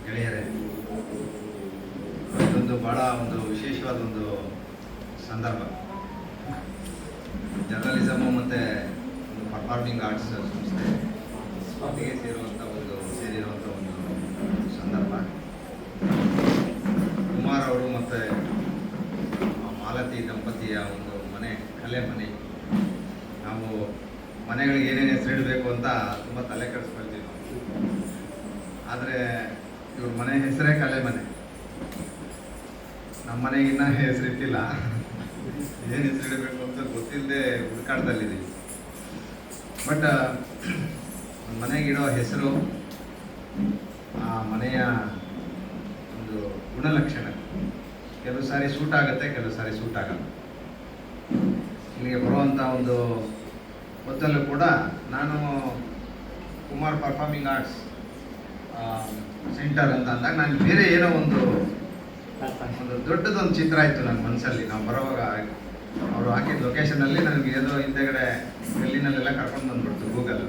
ಗೆಳೆಯರೇ, ಇದೊಂದು ಭಾಳ ಒಂದು ವಿಶೇಷವಾದ ಒಂದು ಸಂದರ್ಭ. ಜರ್ನಲಿಸಮು ಮತ್ತು ಒಂದು ಪರ್ಫಾರ್ಮಿಂಗ್ ಆರ್ಟ್ಸ್ ಸಂಸ್ಥೆ ಒಟ್ಟಿಗೆ ಸೇರಿರುವಂಥ ಒಂದು ಸಂದರ್ಭ. ಕುಮಾರ್ ಅವರು ಮತ್ತು ಮಾಲತಿ ದಂಪತಿಯ ಒಂದು ಕಲೆ ಮನೆ. ನಾವು ಮನೆಗಳಿಗೆ ಏನೇನು ಹೆಸರಿಡಬೇಕು ಅಂತ ತುಂಬ ತಲೆ ಕೆಡಿಸ್ಕೊಳ್ತೀವಿ ನಾವು. ಆದರೆ ಇವ್ರ ಮನೆ ಹೆಸರೇ ಕಲೆ ಮನೆ. ನಮ್ಮ ಮನೆಗೆ ಇನ್ನೂ ಹೆಸರಿಟ್ಟಿಲ್ಲ. ಏನು ಹೆಸರಿಡಬೇಕು ಅಂತ ಗೊತ್ತಿಲ್ಲದೆ ಹುಡುಕಾಟದಲ್ಲಿದ್ದೀವಿ. ಬಟ್ ಮನೆಗಿಡೋ ಹೆಸರು, ಆ ಮನೆಯ ಒಂದು ಗುಣಲಕ್ಷಣ ಕೆಲವು ಸಾರಿ ಸೂಟ್ ಆಗುತ್ತೆ, ಕೆಲವು ಸಾರಿ ಸೂಟ್ ಆಗಲ್ಲ. ಇಲ್ಲಿಗೆ ಬರುವಂಥ ಒಂದು ಹೊತ್ತಲ್ಲೂ ಕೂಡ ನಾನು ಕುಮಾರ್ ಪರ್ಫಾರ್ಮಿಂಗ್ ಆರ್ಟ್ಸ್ ಸೆಂಟರ್ ಅಂತ ಅಂದಾಗ ನಾನು ಬೇರೆ ಏನೋ ಒಂದು ದೊಡ್ಡದೊಂದು ಚಿತ್ರ ಇತ್ತು ನನ್ನ ಮನಸ್ಸಲ್ಲಿ. ನಾವು ಬರೋವಾಗ ಅವರು ಹಾಕಿದ ಲೊಕೇಶನಲ್ಲಿ ನನಗೆ ಏನೋ ಹಿಂದೆಗಡೆ ಗಲ್ಲಿನಲ್ಲೆಲ್ಲ ಕರ್ಕೊಂಡು ಬಂದ್ಬಿಡ್ತು ಗೂಗಲ್.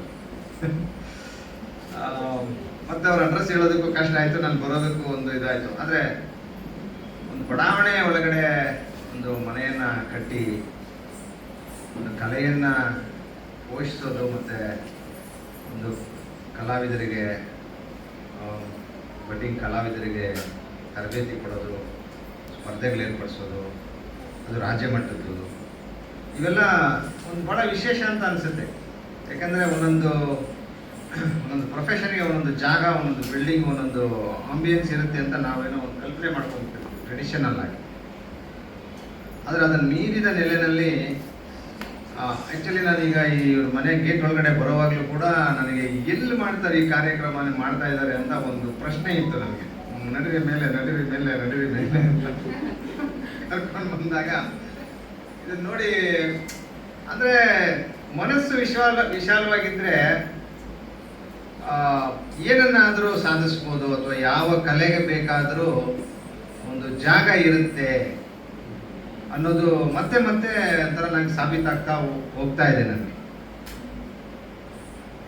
ಮತ್ತು ಅವ್ರ ಅಡ್ರೆಸ್ ಹೇಳೋದಕ್ಕೂ ಕಷ್ಟ ಆಯಿತು, ನಾನು ಬರೋದಕ್ಕೂ ಒಂದು ಇದಾಯಿತು. ಆದರೆ ಒಂದು ಬಡಾವಣೆ ಒಳಗಡೆ ಒಂದು ಮನೆಯನ್ನು ಕಟ್ಟಿ ಒಂದು ಕಲೆಯನ್ನು ಪೋಷಿಸೋದು ಮತ್ತು ಒಂದು ಕಲಾವಿದರಿಗೆ, ಬಡ್ಡಿಂಗ್ ಕಲಾವಿದರಿಗೆ ತರಬೇತಿ ಕೊಡೋದು, ಸ್ಪರ್ಧೆಗಳು ಏರ್ಪಡಿಸೋದು, ಅದು ರಾಜ್ಯ ಮಟ್ಟದ್ದು, ಇವೆಲ್ಲ ಒಂದು ಭಾಳ ವಿಶೇಷ ಅಂತ ಅನಿಸುತ್ತೆ. ಯಾಕಂದರೆ ಒಂದೊಂದು ಪ್ರೊಫೆಷನ್ಗೆ ಒಂದೊಂದು ಜಾಗ, ಒಂದೊಂದು ಬಿಲ್ಡಿಂಗ್, ಒಂದೊಂದು ಆಂಬಿಯನ್ಸ್ ಇರುತ್ತೆ ಅಂತ ನಾವೇನೋ ಒಂದು ಕಲ್ಪನೆ ಮಾಡ್ಕೊಳ್ತೀವಿ ಟ್ರೆಡಿಷನಲ್ ಆಗಿ. ಆದರೆ ಅದನ್ನು ಮೀರಿದ ನೆಲೆಯಲ್ಲಿ ಆ್ಯಕ್ಚುಲಿ ನಾನೀಗ ಈ ಮನೆ ಗೇಟ್ ಒಳಗಡೆ ಬರೋವಾಗಲೂ ಕೂಡ ನನಗೆ ಎಲ್ಲಿ ಮಾಡ್ತಾರೆ ಈ ಕಾರ್ಯಕ್ರಮ ಮಾಡ್ತಾ ಇದ್ದಾರೆ ಅಂತ ಒಂದು ಪ್ರಶ್ನೆ ಇತ್ತು ನನಗೆ. ನಡುವೆ ಮೇಲೆ ಅಂತ ಕರ್ಕೊಂಡು ಬಂದಾಗ ಇದನ್ನು ನೋಡಿ, ಅಂದರೆ ಮನಸ್ಸು ವಿಶಾಲವಾಗಿದ್ದರೆ ಏನನ್ನಾದರೂ ಸಾಧಿಸ್ಬೋದು, ಅಥವಾ ಯಾವ ಕಲೆಗೆ ಬೇಕಾದರೂ ಒಂದು ಜಾಗ ಇರುತ್ತೆ ಅನ್ನೋದು ಮತ್ತೆ ಒಂಥರ ನನಗೆ ಸಾಬೀತಾಗ್ತಾ ಹೋಗ್ತಾ ಇದೆ. ನನಗೆ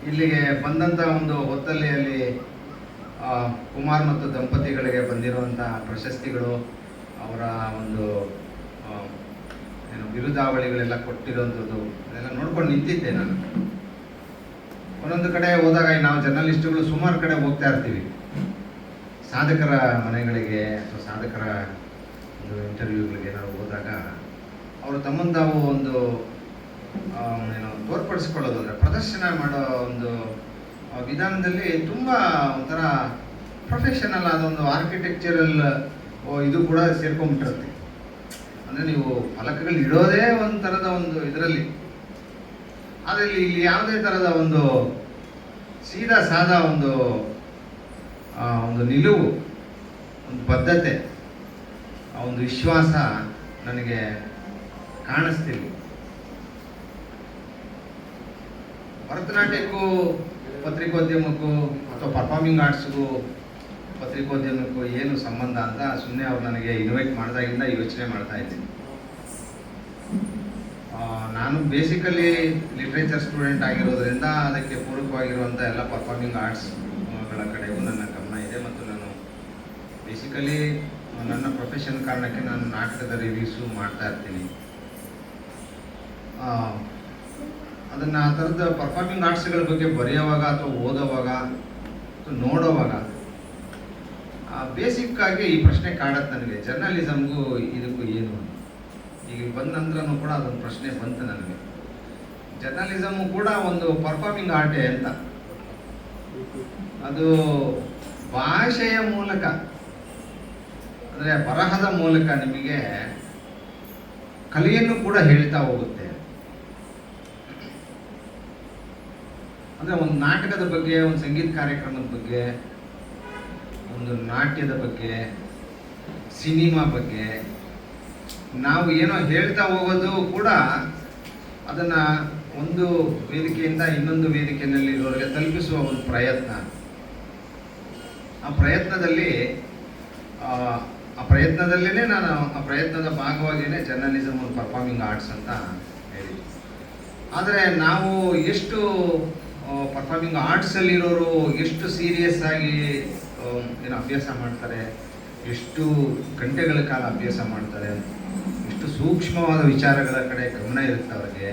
ಇಲ್ಲಿಗೆ ಬಂದಂಥ ಒಂದು ಹೊತ್ತಲ್ಲಿ ಅಲ್ಲಿ ಕುಮಾರ್ ಮತ್ತು ದಂಪತಿಗಳಿಗೆ ಬಂದಿರುವಂಥ ಪ್ರಶಸ್ತಿಗಳು, ಅವರ ಒಂದು ಬಿರುದಾವಳಿಗಳೆಲ್ಲ ಕೊಟ್ಟಿರೋಂಥದ್ದು ಅದೆಲ್ಲ ನೋಡ್ಕೊಂಡು ನಿಂತಿದ್ದೆ ನಾನು. ಒಂದೊಂದು ಕಡೆ ಹೋದಾಗ ನಾವು ಜರ್ನಲಿಸ್ಟ್ಗಳು ಸುಮಾರು ಕಡೆ ಹೋಗ್ತಾ ಇರ್ತೀವಿ, ಸಾಧಕರ ಮನೆಗಳಿಗೆ ಅಥವಾ ಸಾಧಕರ ಒಂದು ಇಂಟರ್ವ್ಯೂಗಳಿಗೆ ನಾವು ಹೋದಾಗ ಅವರು ತಮ್ಮನ್ನು ತಾವು ಒಂದು ತೋರ್ಪಡಿಸ್ಕೊಳ್ಳೋದು, ಅಂದರೆ ಪ್ರದರ್ಶನ ಮಾಡೋ ಒಂದು ವಿಧಾನದಲ್ಲಿ ತುಂಬ ಒಂಥರ ಪ್ರೊಫೆಷನಲ್ ಆದ ಒಂದು ಆರ್ಕಿಟೆಕ್ಚರಲ್ ಇದು ಕೂಡ ಸೇರ್ಕೊಂಡ್ಬಿಟ್ಟಿರುತ್ತೆ. ಅಂದರೆ ನೀವು ಫಲಕಗಳು ಇಡೋದೇ ಒಂದು ಥರದ ಒಂದು ಇದರಲ್ಲಿ, ಆದರೆ ಇಲ್ಲಿ ಯಾವುದೇ ಥರದ ಒಂದು ಸೀದಾ ಸಾದಾ ಒಂದು ನಿಲುವು, ಒಂದು ಬದ್ಧತೆ, ಒಂದು ವಿಶ್ವಾಸ ನನಗೆ ಕಾಣಿಸ್ತಿಲ್ಲ. ಭರತನಾಟ್ಯಕ್ಕೂ ಪತ್ರಿಕೋದ್ಯಮಕ್ಕೂ ಅಥವಾ ಪರ್ಫಾರ್ಮಿಂಗ್ ಆರ್ಟ್ಸ್ಗೂ ಪತ್ರಿಕೋದ್ಯಮಕ್ಕೂ ಏನು ಸಂಬಂಧ ಅಂತ ಸುಮ್ಮನೆ ಅವ್ರು ನನಗೆ ಇನ್ವೈಟ್ ಮಾಡಿದಾಗಿಂದ ಯೋಚನೆ ಮಾಡ್ತಾ ಇದ್ದೀನಿ. ನಾನು ಬೇಸಿಕಲಿ ಲಿಟ್ರೇಚರ್ ಸ್ಟೂಡೆಂಟ್ ಆಗಿರೋದ್ರಿಂದ ಅದಕ್ಕೆ ಪೂರಕವಾಗಿರುವಂಥ ಎಲ್ಲ ಪರ್ಫಾರ್ಮಿಂಗ್ ಆರ್ಟ್ಸ್ಗಳ ಕಡೆಗೂ ನನ್ನ ಗಮನ ಇದೆ. ಮತ್ತು ನಾನು ಬೇಸಿಕಲಿ ನನ್ನ ಪ್ರೊಫೆಷನ್ ಕಾರಣಕ್ಕೆ ನಾನು ನಾಟಕದ ರಿವ್ಯೂಸು ಮಾಡ್ತಾ ಇರ್ತೀನಿ. ಅದನ್ನು ಆ ಥರದ ಪರ್ಫಾರ್ಮಿಂಗ್ ಆರ್ಟ್ಸ್ಗಳ ಬಗ್ಗೆ ಬರೆಯೋವಾಗ ಅಥವಾ ಓದೋವಾಗ ಅಥವಾ ನೋಡೋವಾಗ ಬೇಸಿಕ್ಕಾಗಿ ಈ ಪ್ರಶ್ನೆ ಕಾಡತ್ತೆ ನನಗೆ, ಜರ್ನಲಿಸಮ್ಗೂ ಇದಕ್ಕೂ ಏನು. ಈಗ ಬಂದ ನಂತರನೂ ಕೂಡ ಅದೊಂದು ಪ್ರಶ್ನೆ ಬಂತು ನನಗೆ. ಜರ್ನಲಿಸಮು ಕೂಡ ಒಂದು ಪರ್ಫಾರ್ಮಿಂಗ್ ಆರ್ಟೇ ಅಂತ. ಅದು ಭಾಷೆಯ ಮೂಲಕ, ಅಂದರೆ ಬರಹದ ಮೂಲಕ ನಿಮಗೆ ಕಲೆಯನ್ನು ಕೂಡ ಹೇಳ್ತಾ ಹೋಗುತ್ತೆ. ಅಂದರೆ ಒಂದು ನಾಟಕದ ಬಗ್ಗೆ, ಒಂದು ಸಂಗೀತ ಕಾರ್ಯಕ್ರಮದ ಬಗ್ಗೆ, ಒಂದು ನಾಟ್ಯದ ಬಗ್ಗೆ, ಸಿನಿಮಾ ಬಗ್ಗೆ ನಾವು ಏನೋ ಹೇಳ್ತಾ ಹೋಗೋದು ಕೂಡ ಅದನ್ನು ಒಂದು ವೇದಿಕೆಯಿಂದ ಇನ್ನೊಂದು ವೇದಿಕೆಯಲ್ಲಿರೋರಿಗೆ ತಲುಪಿಸುವ ಒಂದು ಪ್ರಯತ್ನ. ಆ ಪ್ರಯತ್ನದಲ್ಲೇ ನಾನು ಆ ಪ್ರಯತ್ನದ ಭಾಗವಾಗಿಯೇ ಜರ್ನಲಿಸಮ್ ಒಂದು ಪರ್ಫಾರ್ಮಿಂಗ್ ಆರ್ಟ್ಸ್ ಅಂತ ಹೇಳಿ. ಆದರೆ ನಾವು ಎಷ್ಟು ಪರ್ಫಾರ್ಮಿಂಗ್ ಆರ್ಟ್ಸಲ್ಲಿರೋರು ಎಷ್ಟು ಸೀರಿಯಸ್ ಆಗಿ ಏನು ಅಭ್ಯಾಸ ಮಾಡ್ತಾರೆ, ಎಷ್ಟು ಗಂಟೆಗಳ ಕಾಲ ಅಭ್ಯಾಸ ಮಾಡ್ತಾರೆ, ಎಷ್ಟು ಸೂಕ್ಷ್ಮವಾದ ವಿಚಾರಗಳ ಕಡೆ ಗಮನ ಇರುತ್ತೆ ಅವ್ರಿಗೆ,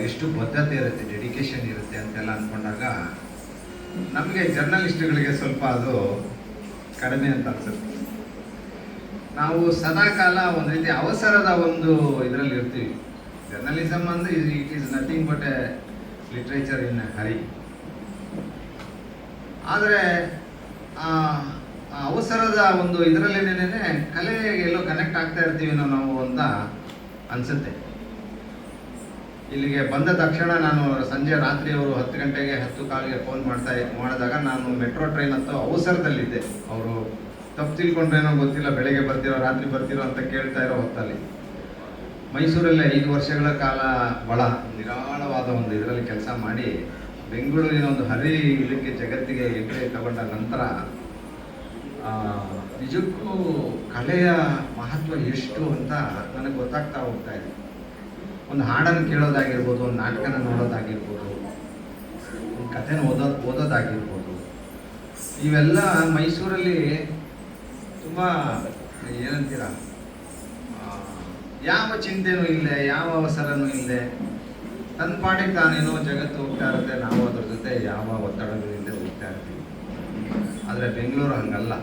ಎಷ್ಟು ಬದ್ಧತೆ ಇರುತ್ತೆ, ಡೆಡಿಕೇಶನ್ ಇರುತ್ತೆ ಅಂತೆಲ್ಲ ಅಂದ್ಕೊಂಡಾಗ ನಮಗೆ ಜರ್ನಲಿಸ್ಟ್ಗಳಿಗೆ ಸ್ವಲ್ಪ ಅದು ಕಡಿಮೆ ಅಂತ ಅನ್ಸುತ್ತೆ. ನಾವು ಸದಾಕಾಲ ಒಂದು ರೀತಿ ಅವಸರದ ಒಂದು ಇದರಲ್ಲಿ ಇರ್ತೀವಿ. ಜರ್ನಲಿಸಮ್ ಅಂದರೆ it is nothing but a literature in hurry. ಆದರೆ ಆ ಅವಸರದ ಒಂದು ಇದರಲ್ಲೇನೇನೆ ಕಲೆಗೆ ಎಲ್ಲೋ ಕನೆಕ್ಟ್ ಆಗ್ತಾ ಇರ್ತೀವಿ ನಾವು ಅಂತ ಅನಿಸುತ್ತೆ. ಇಲ್ಲಿಗೆ ಬಂದ ತಕ್ಷಣ ನಾನು ಸಂಜೆ ರಾತ್ರಿ ಅವರು 10 ಗಂಟೆಗೆ 10:15ಗೆ ಫೋನ್ ಮಾಡಿದಾಗ ನಾನು ಮೆಟ್ರೋ ಟ್ರೈನ್ ಅಂತ ಅವಸರದಲ್ಲಿದ್ದೆ. ಅವರು ತಪ್ಪು ತಿಳ್ಕೊಂಡ್ರೇನೋ ಗೊತ್ತಿಲ್ಲ, ಬೆಳಗ್ಗೆ ಬರ್ತಿರೋ ರಾತ್ರಿ ಬರ್ತಿರೋ ಅಂತ ಕೇಳ್ತಾ ಇರೋ ಹೊತ್ತಲ್ಲಿ ಮೈಸೂರಲ್ಲೇ 5 ವರ್ಷಗಳ ಕಾಲ ಬಹಳ ನಿರಾಳವಾದ ಒಂದು ಇದರಲ್ಲಿ ಕೆಲಸ ಮಾಡಿ ಬೆಂಗಳೂರಿನ ಒಂದು ಹರಿ ಇದಕ್ಕೆ ಜಗತ್ತಿಗೆ ಎಂಟ್ರಿ ತಗೊಂಡ ನಂತರ ನಿಜಕ್ಕೂ ಕಲೆಯ ಮಹತ್ವ ಎಷ್ಟು ಅಂತ ನನಗೆ ಗೊತ್ತಾಗ್ತಾ ಹೋಗ್ತಾ ಇದೆ. ಒಂದು ಹಾಡನ್ನು ಕೇಳೋದಾಗಿರ್ಬೋದು, ಒಂದು ನಾಟಕನ ನೋಡೋದಾಗಿರ್ಬೋದು, ಒಂದು ಕಥೆನ ಓದೋದಾಗಿರ್ಬೋದು, ಇವೆಲ್ಲ ಮೈಸೂರಲ್ಲಿ ತುಂಬ ಏನಂತೀರ, ಯಾವ ಚಿಂತೆನೂ ಇಲ್ಲದೆ, ಯಾವ ಅವಸರನೂ ಇಲ್ಲದೆ, ತನ್ನ ಪಾಡಿಗೆ ತಾನೇನೋ ಜಗತ್ತು ಹೋಗ್ತಾ ಇರುತ್ತೆ, ನಾವು ಅದ್ರ ಜೊತೆ ಯಾವ ಒತ್ತಡಗಳಿಂದ ಹೋಗ್ತಾ ಇರ್ತೀವಿ. ಆದರೆ ಬೆಂಗಳೂರು ಹಂಗಲ್ಲ.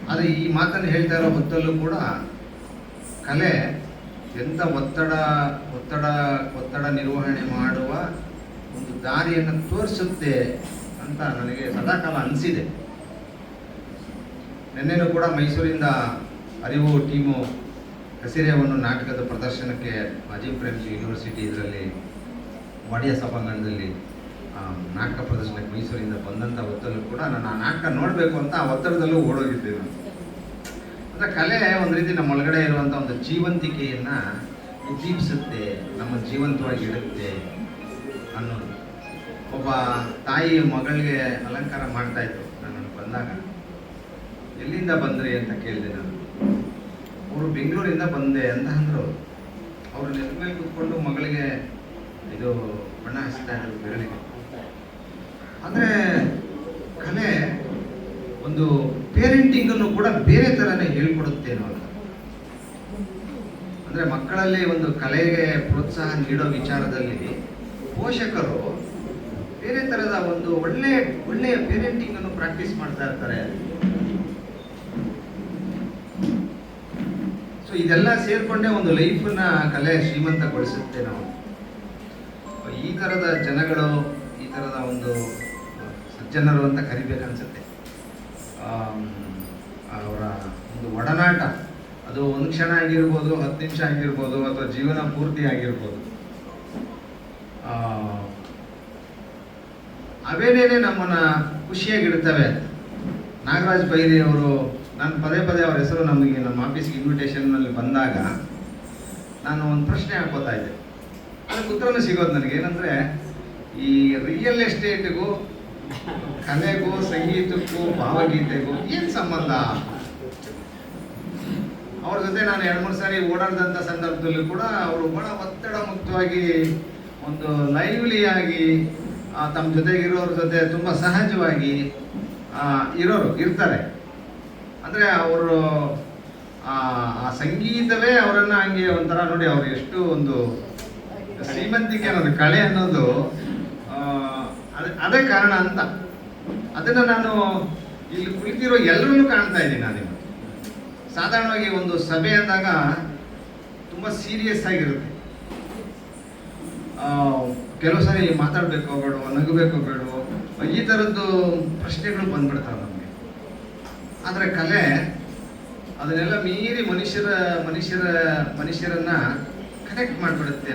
ಆದರೆ ಈ ಮಾತನ್ನು ಹೇಳ್ತಾ ಇರೋ ಹೊತ್ತಲ್ಲೂ ಕೂಡ ಕಲೆ ಎಂಥ ಒತ್ತಡ ನಿರ್ವಹಣೆ ಮಾಡುವ ಒಂದು ದಾರಿಯನ್ನು ತೋರಿಸುತ್ತೆ ಅಂತ ನನಗೆ ಸದಾಕಾಲ ಅನಿಸಿದೆ. ನಿನ್ನೆನೂ ಕೂಡ ಮೈಸೂರಿಂದ ಅರಿವು ಟೀಮು ಕಸಿರೆಯನ್ನು ನಾಟಕದ ಪ್ರದರ್ಶನಕ್ಕೆ ಅಜೀಂ ಪ್ರೇಮ್ಜಿ ಯೂನಿವರ್ಸಿಟಿ ಇದರಲ್ಲಿ ವಾಡಿಯ ಸಭಾಂಗಣದಲ್ಲಿ ನಾಟಕ ಪ್ರದರ್ಶನಕ್ಕೆ ಮೈಸೂರಿಂದ ಬಂದಂಥ ಹೊತ್ತಲ್ಲೂ ಕೂಡ ನಾನು ಆ ನಾಟಕ ನೋಡಬೇಕು ಅಂತ ಆ ಒತ್ತಡದಲ್ಲೂ ಓಡೋಗಿದ್ದೆ ನಾನು. ಅಂದರೆ ಕಲೆ ಒಂದು ರೀತಿ ನಮ್ಮ ಒಳಗಡೆ ಇರುವಂಥ ಒಂದು ಜೀವಂತಿಕೆಯನ್ನು ಉದ್ದೀಪಿಸುತ್ತೆ, ನಮ್ಮ ಜೀವಂತವಾಗಿ ಇಡುತ್ತೆ ಅನ್ನೋದು. ಒಬ್ಬ ತಾಯಿ ಮಗಳಿಗೆ ಅಲಂಕಾರ ಮಾಡ್ತಾಯಿದ್ರು. ನಾನು ಬಂದಾಗ ಎಲ್ಲಿಂದ ಬಂದ್ರಿ ಅಂತ ಕೇಳಿದೆ ನಾನು. ಅವರು ಬೆಂಗಳೂರಿಂದ ಬಂದೆ ಅಂತ ಅಂದರು. ಅವರು ನೆಲದ ಮೇಲೆ ಕೂತ್ಕೊಂಡು ಮಗಳಿಗೆ ಇದು ಬಣ್ಣ ಹಚ್ತಾ ಇದ್ರು ಬೆರಳಿಗೆ. ಅಂದರೆ ಕಲೆ ಒಂದು ಪೇರೆಂಟಿಂಗನ್ನು ಕೂಡ ಬೇರೆ ಥರನೇ ಹೇಳ್ಕೊಡುತ್ತೇನೋ ಅಂತ. ಅಂದರೆ ಮಕ್ಕಳಲ್ಲಿ ಒಂದು ಕಲೆಗೆ ಪ್ರೋತ್ಸಾಹ ನೀಡೋ ವಿಚಾರದಲ್ಲಿ ಪೋಷಕರು ಬೇರೆ ಥರದ ಒಂದು ಒಳ್ಳೆಯ ಪೇರೆಂಟಿಂಗನ್ನು ಪ್ರಾಕ್ಟೀಸ್ ಮಾಡ್ತಾ ಇರ್ತಾರೆ. ಸೊ ಇದೆಲ್ಲ ಸೇರಿಕೊಂಡೇ ಒಂದು ಲೈಫನ್ನ ಕಲೆ ಶ್ರೀಮಂತಗೊಳಿಸುತ್ತೆ. ನಾವು ಈ ಥರದ ಜನಗಳು, ಈ ಥರದ ಒಂದು ಸಜ್ಜನರು ಅಂತ ಕರಿಬೇಕನ್ಸುತ್ತೆ. ಅವರ ಒಂದು ಒಡನಾಟ ಅದು 1 ಕ್ಷಣ ಆಗಿರ್ಬೋದು, 10 ನಿಮಿಷ ಆಗಿರ್ಬೋದು, ಅಥವಾ ಜೀವನ ಪೂರ್ತಿ ಆಗಿರ್ಬೋದು. ಅವೇನೇನೆ ನಮ್ಮನ್ನು ಖುಷಿಯಾಗಿಡ್ತವೆ. ನಾಗರಾಜ್ ಬೈರಿ ಅವರು, ನಾನು ಪದೇ ಅವ್ರ ಹೆಸರು ನಮಗೆ ನಮ್ಮ ಆಫೀಸ್ಗೆ ಇನ್ವಿಟೇಷನ್ನಲ್ಲಿ ಬಂದಾಗ ನಾನು ಒಂದು ಪ್ರಶ್ನೆ ಹಾಕೋತಾ ಇದ್ದೆ. ಅದಕ್ಕೆ ಉತ್ತರನೂ ಸಿಗೋದು ನನಗೆ. ಏನಂದರೆ, ಈ ರಿಯಲ್ ಎಸ್ಟೇಟ್ಗೂ ಕಲೆಗೂ ಸಂಗೀತಕ್ಕೂ ಭಾವಗೀತೆಗೂ ಏನು ಸಂಬಂಧ? ಅವ್ರ ಜೊತೆ ನಾನು 2-3 ಸಾರಿ ಓಡಾಡಿದಂಥ ಸಂದರ್ಭದಲ್ಲೂ ಕೂಡ ಅವರು ಬಹಳ ಒತ್ತಡ ಮುಕ್ತವಾಗಿ, ಒಂದು ಲೈವ್ಲಿಯಾಗಿ ತಮ್ಮ ಜೊತೆಗಿರೋರ ಜೊತೆ ತುಂಬ ಸಹಜವಾಗಿ ಇರ್ತಾರೆ. ಅಂದರೆ ಅವರು ಆ ಸಂಗೀತವೇ ಅವರನ್ನು ಹಂಗೆ ಒಂಥರ ನೋಡಿ, ಅವರು ಎಷ್ಟು ಒಂದು ಶ್ರೀಮಂತಿಕೆ ಅನ್ನೋದು, ಕಲೆ ಅನ್ನೋದು ಅದೇ ಕಾರಣ ಅಂತ. ಅದನ್ನು ನಾನು ಇಲ್ಲಿ ಕುಳಿತಿರೋ ಎಲ್ಲರನ್ನೂ ಕಾಣ್ತಾ ಇದ್ದೀನಿ. ನಾನು ಸಾಧಾರಣವಾಗಿ ಒಂದು ಸಭೆ ಅಂದಾಗ ತುಂಬ ಸೀರಿಯಸ್ ಆಗಿರುತ್ತೆ. ಕೆಲವು ಸಾರಿ ಮಾತಾಡಬೇಕು ಬೇಡವೋ, ನಗಬೇಕು ಬೇಡವೋ, ಈ ಥರದ್ದು ಪ್ರಶ್ನೆಗಳು ಬಂದ್ಬಿಡ್ತಾವೆ ನಮಗೆ. ಆದರೆ ಕಲೆ ಅದನ್ನೆಲ್ಲ ಮೀರಿ ಮನುಷ್ಯರನ್ನ ಕನೆಕ್ಟ್ ಮಾಡಿಬಿಡುತ್ತೆ.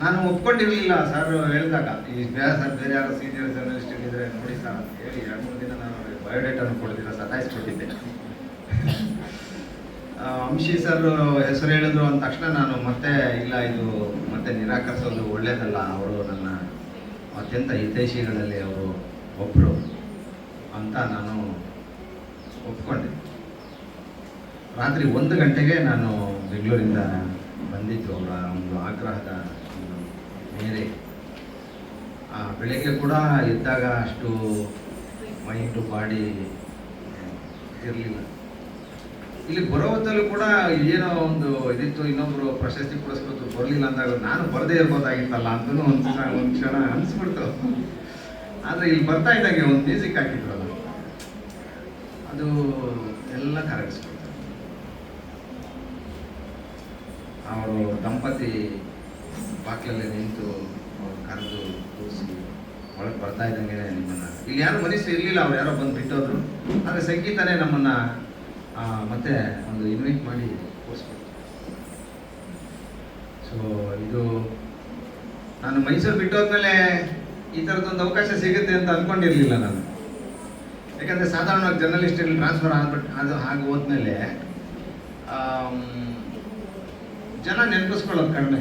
ನಾನು ಒಪ್ಕೊಂಡಿರಲಿಲ್ಲ ಸರ್ ಹೇಳಿದಾಗ, ಸರ್ ಬೇರೆ ಯಾರೋ ಸೀನಿಯರ್ ಜರ್ನಲಿಸ್ಟ್ ಇದ್ದರೆ ನೋಡಿ ಸರ್ ಅಂತ ಹೇಳಿ 2-3 ದಿನ ನಾನು ಬಯೋಡೇಟಾನು ಕೊಡ್ತಿಲ್ಲ, ಸತಾಯಿಸ್ಬಿಟ್ಟಿದ್ದೆ. ಅಂಶಿ ಸರ್ ಹೆಸರು ಹೇಳಿದ್ರು ಅಂದ ತಕ್ಷಣ ನಾನು ಮತ್ತೆ ಇಲ್ಲ, ಇದು ಮತ್ತೆ ನಿರಾಕರಿಸೋದು ಒಳ್ಳೇದಲ್ಲ, ಅವರು ನನ್ನ ಅತ್ಯಂತ ಹಿತೈಷಿಗಳಲ್ಲಿ ಅವರು ಒಬ್ಬರು ಅಂತ ನಾನು ಒಪ್ಕೊಂಡೆ. ರಾತ್ರಿ 1 ಗಂಟೆಗೆ ನಾನು ಬೆಂಗಳೂರಿಂದ ಬಂದಿದ್ದು ಅವರ ಒಂದು ಆಗ್ರಹದ ಮೇರೆ. ಬೆಳಗ್ಗೆ ಕೂಡ ಎದ್ದಾಗ ಅಷ್ಟು ಮೈಂಡು ಬಾಡಿ ಇರಲಿಲ್ಲ. ಇಲ್ಲಿ ಬರೋ ಹೊತ್ತಲ್ಲೂ ಕೂಡ ಏನೋ ಒಂದು ಇದಿತ್ತು, ಇನ್ನೊಬ್ರು ಪ್ರಶಸ್ತಿ ಪುರಸ್ಕೃತರು ಬರಲಿಲ್ಲ ಅಂದಾಗ ನಾನು ಬರದೇ ಇರ್ಬೋದಾಗಿತ್ತಲ್ಲ ಅಂತಲೂ ಒಂದು ಕ್ಷಣ ಅನಿಸ್ಬಿಡ್ತು. ಆದರೆ ಇಲ್ಲಿ ಬರ್ತಾ ಇದ್ದಂಗೆ ಒಂದು ಮ್ಯೂಸಿಕ್ ಹಾಕಿದ್ರಲ್ಲ, ಅದು ಎಲ್ಲ ಕರಗಿಸ್ಬಿಡ್ತು. ಅವರು ದಂಪತಿ ಬಾಕ್ಲಲ್ಲಿ ನಿಂತು ಅವ್ರು ಕರೆದು ಕೂರಿಸಿ ಒಳಗೆ ಬರ್ತಾ ಇದ್ದಂಗೆ ನಿಮ್ಮನ್ನು, ಇಲ್ಲಿ ಯಾರು ಮನುಷ್ಯರು ಇರಲಿಲ್ಲ, ಅವ್ರು ಯಾರೋ ಬಂದು ಬಿಟ್ಟೋದ್ರು. ಆದರೆ ಸಂಗೀತನೇ ನಮ್ಮನ್ನು ಮತ್ತೆ ಒಂದು ಇನ್ವೈಟ್ ಮಾಡಿ ಕೂರಿಸ್ಬಿಡ್ತು. ಸೊ ಇದು ನಾನು ಮೈಸೂರು ಬಿಟ್ಟೋದ್ಮೇಲೆ ಈ ಥರದ್ದೊಂದು ಅವಕಾಶ ಸಿಗುತ್ತೆ ಅಂತ ಅಂದ್ಕೊಂಡಿರಲಿಲ್ಲ ನಾನು. ಯಾಕಂದರೆ ಸಾಧಾರಣವಾಗಿ ಜರ್ನಲಿಸ್ಟ್ಗಳು ಟ್ರಾನ್ಸ್ಫರ್ ಆಗ್ಬಿಟ್ಟು ಅದು ಹಾಗೆ ಹೋದ್ಮೇಲೆ ಜನ ನೆನಪಿಸ್ಕೊಳ್ಳೋದು ಕಡಿಮೆ.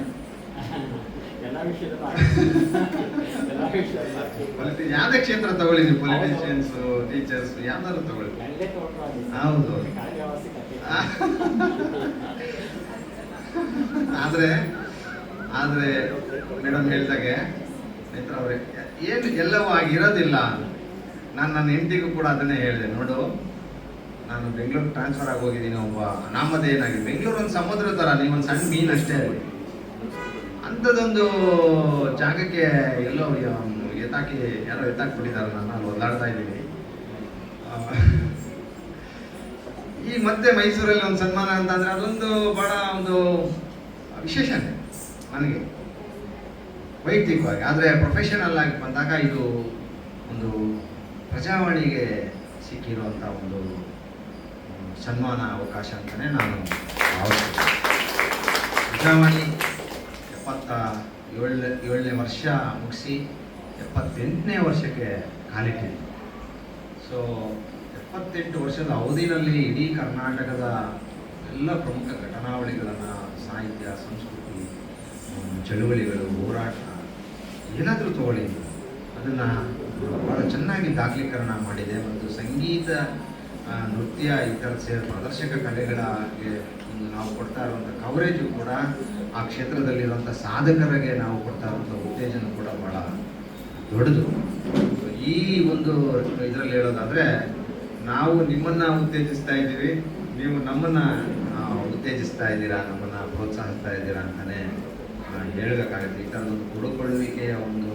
ಯಾವುದೇ ಕ್ಷೇತ್ರ ತಗೊಳ್ಳಿ ನೀವು, ಪೊಲಿಟಿಷಿಯನ್ಸ್, ಟೀಚರ್ಸ್, ಯಾವ್ದಾದ್ರು ತಗೊಳ್ಳಿ. ಹೌದು. ಆದ್ರೆ ಮೇಡಮ್ ಹೇಳ್ದಾಗೆ ನೇತ್ರ ಅವ್ರೆ ಏನು ಎಲ್ಲವೂ ಆಗಿರೋದಿಲ್ಲ. ನಾನು ನನ್ನ ಹೆಂಡತಿಗೂ ಕೂಡ ಅದನ್ನೇ ಹೇಳಿದೆ, ನೋಡು ನಾನು ಬೆಂಗಳೂರು ಟ್ರಾನ್ಸ್ಫರ್ ಆಗಿ ಹೋಗಿದ್ದೀನಿ, ಒಬ್ಬ ನಾಮಧೇಯನಾಗಿ. ಬೆಂಗಳೂರು ಒಂದು ಸಮುದ್ರ ಥರ, ನೀವೊಂದು ಸಣ್ಣ ಮೀನು ಅಷ್ಟೇ. ಅಂಥದ್ದೊಂದು ಜಾಗಕ್ಕೆ ಎಲ್ಲೋ ಯಾರೋ ಎತ್ತಾಕ್ಬಿಟ್ಟಿದ್ದಾರೆ, ನಾನು ಅಲ್ಲಿ ಒದ್ದಾಡ್ತಾ ಇದ್ದೀನಿ. ಈ ಮತ್ತೆ ಮೈಸೂರಲ್ಲಿ ಒಂದು ಸನ್ಮಾನ ಅಂತಂದರೆ ಅದೊಂದು ಭಾಳ ಒಂದು ವಿಶೇಷತೆ ನನಗೆ ವೈಯಕ್ತಿಕವಾಗಿ. ಆದರೆ ಪ್ರೊಫೆಷನಲ್ ಆಗಿ ಬಂದಾಗ ಇದು ಒಂದು ಪ್ರಜಾವಾಣಿಗೆ ಸಿಕ್ಕಿರುವಂಥ ಒಂದು ಸನ್ಮಾನ ಅವಕಾಶ ಅಂತಲೇ ನಾನು ಭಾವಿಸ್ತೀನಿ. ಪ್ರಜಾವಾಣಿ 77ನೇ ವರ್ಷ ಮುಗಿಸಿ 78ನೇ ವರ್ಷಕ್ಕೆ ಕಾಲಿಟ್ಟಿದೆ. ಸೊ 78 ವರ್ಷದ ಅವಧಿನಲ್ಲಿ ಇಡೀ ಕರ್ನಾಟಕದ ಎಲ್ಲ ಪ್ರಮುಖ ಘಟನಾವಳಿಗಳನ್ನು, ಸಾಹಿತ್ಯ, ಸಂಸ್ಕೃತಿ, ಚಳುವಳಿಗಳು, ಹೋರಾಟ ಏನಾದರೂ ತಗೊಳ್ಳಿ, ಅದನ್ನು ಭಾಳ ಚೆನ್ನಾಗಿ ದಾಖಲೀಕರಣ ಮಾಡಿದೆ. ಮತ್ತು ಸಂಗೀತ, ನೃತ್ಯ, ಇತರ ಪ್ರದರ್ಶಕ ಕಲೆಗಳಿಗೆ ಒಂದು ನಾವು ಕೊಡ್ತಾ ಇರುವಂಥ ಕವರೇಜು ಕೂಡ, ಆ ಕ್ಷೇತ್ರದಲ್ಲಿರುವಂಥ ಸಾಧಕರಿಗೆ ನಾವು ಕೊಡ್ತಾ ಇರುವಂಥ ಉತ್ತೇಜನ ಕೂಡ ಭಾಳ ದೊಡ್ಡದು. ಈ ಒಂದು ಇದರಲ್ಲಿ ಹೇಳೋದಾದರೆ, ನಾವು ನಿಮ್ಮನ್ನು ಉತ್ತೇಜಿಸ್ತಾ ಇದ್ದೀವಿ, ನೀವು ನಮ್ಮನ್ನು ಉತ್ತೇಜಿಸ್ತಾ ಇದ್ದೀರಾ, ನಮ್ಮನ್ನು ಪ್ರೋತ್ಸಾಹಿಸ್ತಾ ಇದ್ದೀರಾ ಅಂತಲೇ ಹೇಳಬೇಕಾಗುತ್ತೆ. ಈ ಥರದೊಂದು ಕೊಡುಕೊಳ್ಳುವಿಕೆಯ ಒಂದು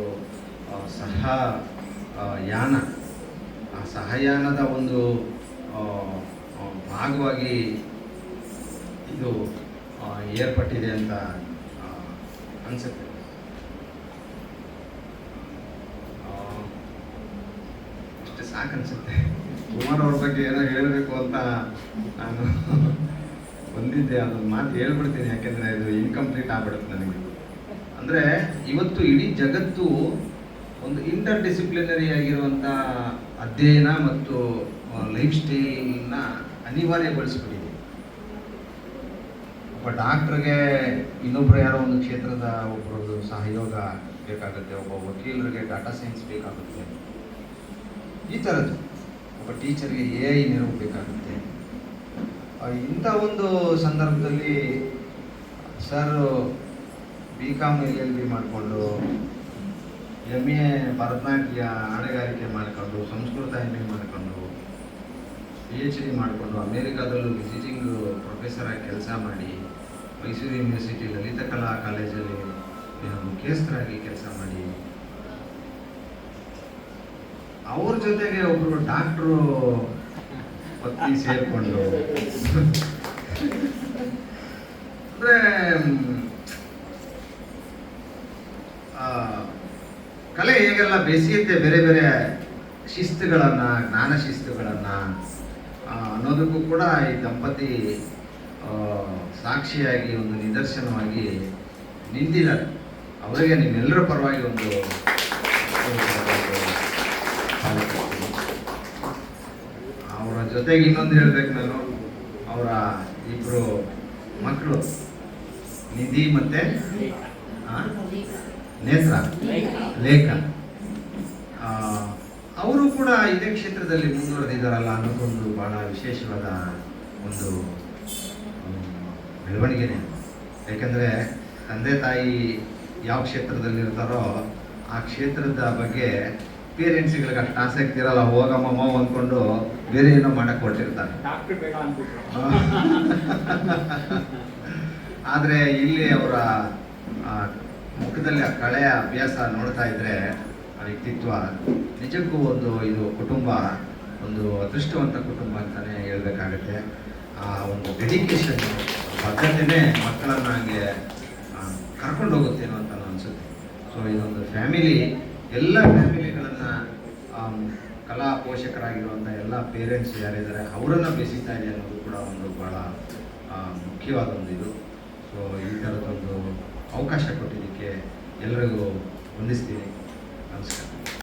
ಯಾನ, ಆ ಸಹಯಾನದ ಒಂದು ಭಾಗವಾಗಿ ಇದು ಏರ್ಪಟ್ಟಿದೆ ಅಂತ ಅನಿಸುತ್ತೆ. ಅಷ್ಟೇ ಸಾಕನ್ಸುತ್ತೆ. ಕುಮಾರ್ ಅವ್ರ ಬಗ್ಗೆ ಏನೋ ಹೇಳಬೇಕು ಅಂತ ನಾನು ಬಂದಿದ್ದೆ, ಅದೊಂದು ಮಾತು ಹೇಳ್ಬಿಡ್ತೀನಿ, ಯಾಕೆಂದರೆ ಇದು ಇನ್ಕಂಪ್ಲೀಟ್ ಆಗ್ಬಿಡುತ್ತೆ ನನಗೆ. ಅಂದರೆ ಇವತ್ತು ಇಡೀ ಜಗತ್ತು ಒಂದು ಇಂಟರ್ ಡಿಸಿಪ್ಲಿನರಿ ಆಗಿರುವಂಥ ಅಧ್ಯಯನ ಮತ್ತು ಲೈಫ್ ಸ್ಟೈಲ್ನ ಅನಿವಾರ್ಯಗೊಳಿಸ್ಬಿಟ್ಟಿದೆ. ಒಬ್ಬ ಡಾಕ್ಟ್ರಿಗೆ ಇನ್ನೊಬ್ಬರು ಯಾರೋ ಒಂದು ಕ್ಷೇತ್ರದ ಒಬ್ಬರದ್ದು ಸಹಯೋಗ ಬೇಕಾಗುತ್ತೆ, ಒಬ್ಬ ವಕೀಲರಿಗೆ ಡಾಟಾ ಸೈನ್ಸ್ ಬೇಕಾಗುತ್ತೆ, ಈ ಥರದ್ದು. ಒಬ್ಬ ಟೀಚರ್ಗೆ AI ನೆರವು ಬೇಕಾಗುತ್ತೆ. ಇಂಥ ಒಂದು ಸಂದರ್ಭದಲ್ಲಿ ಸರ್ BCom LLB ಮಾಡಿಕೊಂಡು, MA ಭರತನಾಟ್ಯ ಹಾಡುಗಾರಿಕೆ ಮಾಡಿಕೊಂಡು, ಸಂಸ್ಕೃತ MA ಮಾಡಿಕೊಂಡು, PhD ಮಾಡಿಕೊಂಡು, ಅಮೇರಿಕಾದಲ್ಲೂ ವಿಸಿಟಿಂಗ್ ಪ್ರೊಫೆಸರ್ ಆಗಿ ಕೆಲಸ ಮಾಡಿ, ಮೈಸೂರು ಯೂನಿವರ್ಸಿಟಿ ಲಲಿತ ಕಲಾ ಕಾಲೇಜಲ್ಲಿ ಮುಖ್ಯಸ್ಥರಾಗಿ ಕೆಲಸ ಮಾಡಿ, ಅವ್ರ ಜೊತೆಗೆ ಒಬ್ಬರು ಡಾಕ್ಟ್ರು ಪತ್ನಿ ಸೇರಿಕೊಂಡು, ಅಂದರೆ ಕಲೆ ಹೇಗೆಲ್ಲ ಬೆಸೆಯುತ್ತೆ, ಬೇರೆ ಬೇರೆ ಶಿಸ್ತುಗಳನ್ನು, ಜ್ಞಾನ ಶಿಸ್ತುಗಳನ್ನು ಅನ್ನೋದಕ್ಕೂ ಕೂಡ ಈ ದಂಪತಿ ಸಾಕ್ಷಿಯಾಗಿ ಒಂದು ನಿದರ್ಶನವಾಗಿ ನಿಂತಿದ್ದಾರೆ. ಅವರಿಗೆ ನಿಮ್ಮೆಲ್ಲರ ಪರವಾಗಿ ಒಂದು ಅವರ ಜೊತೆಗೆ ಇನ್ನೊಂದು ಹೇಳ್ಬೇಕು ನಾನು, ಅವರ ಇಬ್ಬರು ಮಕ್ಕಳು ನಿಧಿ ಮತ್ತೆ ನೇತ್ರ ಲೇಖ, ಅವರು ಕೂಡ ಇದೇ ಕ್ಷೇತ್ರದಲ್ಲಿ ಮುಂದುವರೆದಿದ್ದಾರಲ್ಲ ಅನ್ನೋದೊಂದು ಬಹಳ ವಿಶೇಷವಾದ ಒಂದು ಬೆಳವಣಿಗೆನೇ. ಯಾಕೆಂದರೆ ತಂದೆ ತಾಯಿ ಯಾವ ಕ್ಷೇತ್ರದಲ್ಲಿರ್ತಾರೋ ಆ ಕ್ಷೇತ್ರದ ಬಗ್ಗೆ ಪೇರೆಂಟ್ಸ್ಗಳಿಗೆ ಅಷ್ಟು ಆಸಕ್ತಿ ಇರಲ್ಲ, ಹೋಗಮ್ಮ ಅಂದ್ಕೊಂಡು ಬೇರೆ ಏನೋ ಮಾಡಕ್ಕೆ ಹೊರಟಿರ್ತಾರೆ. ಡಾಕ್ಟರ್ ಬೇಡ ಅಂದ್ಬಿಟ್ರು. ಆದರೆ ಇಲ್ಲಿ ಅವರ ಮುಖದಲ್ಲಿ ಆ ಕಳೆಯ ಅಭ್ಯಾಸ ನೋಡ್ತಾ ಇದ್ರೆ ಆ ವ್ಯಕ್ತಿತ್ವ ನಿಜಕ್ಕೂ ಇದು ಕುಟುಂಬ ಒಂದು ಅದೃಷ್ಟವಂತ ಕುಟುಂಬ ಅಂತಲೇ ಹೇಳ್ಬೇಕಾಗತ್ತೆ. ಆ ಒಂದು ಡೆಡಿಕೇಶನ್ ಬದ್ಧತೆನೇ ಮಕ್ಕಳನ್ನು ಹಾಗೆ ಕರ್ಕೊಂಡು ಹೋಗುತ್ತೇನೋ ಅಂತ ಅನಿಸುತ್ತೆ. ಸೊ ಇದೊಂದು ಫ್ಯಾಮಿಲಿ, ಎಲ್ಲ ಫ್ಯಾಮಿಲಿಗಳನ್ನು ಕಲಾ ಪೋಷಕರಾಗಿರುವಂಥ ಎಲ್ಲ ಪೇರೆಂಟ್ಸ್ ಯಾರಿದ್ದಾರೆ ಅವರನ್ನು ಬೆಸೀತಾ ಇದೆ ಅನ್ನೋದು ಕೂಡ ಒಂದು ಭಾಳ ಮುಖ್ಯವಾದ ಇದು. ಸೊ ಈ ಥರದೊಂದು ಅವಕಾಶ ಕೊಟ್ಟಿದ್ದಕ್ಕೆ ಎಲ್ಲರಿಗೂ ವಂದಿಸ್ತೀನಿ. ನಮಸ್ಕಾರ.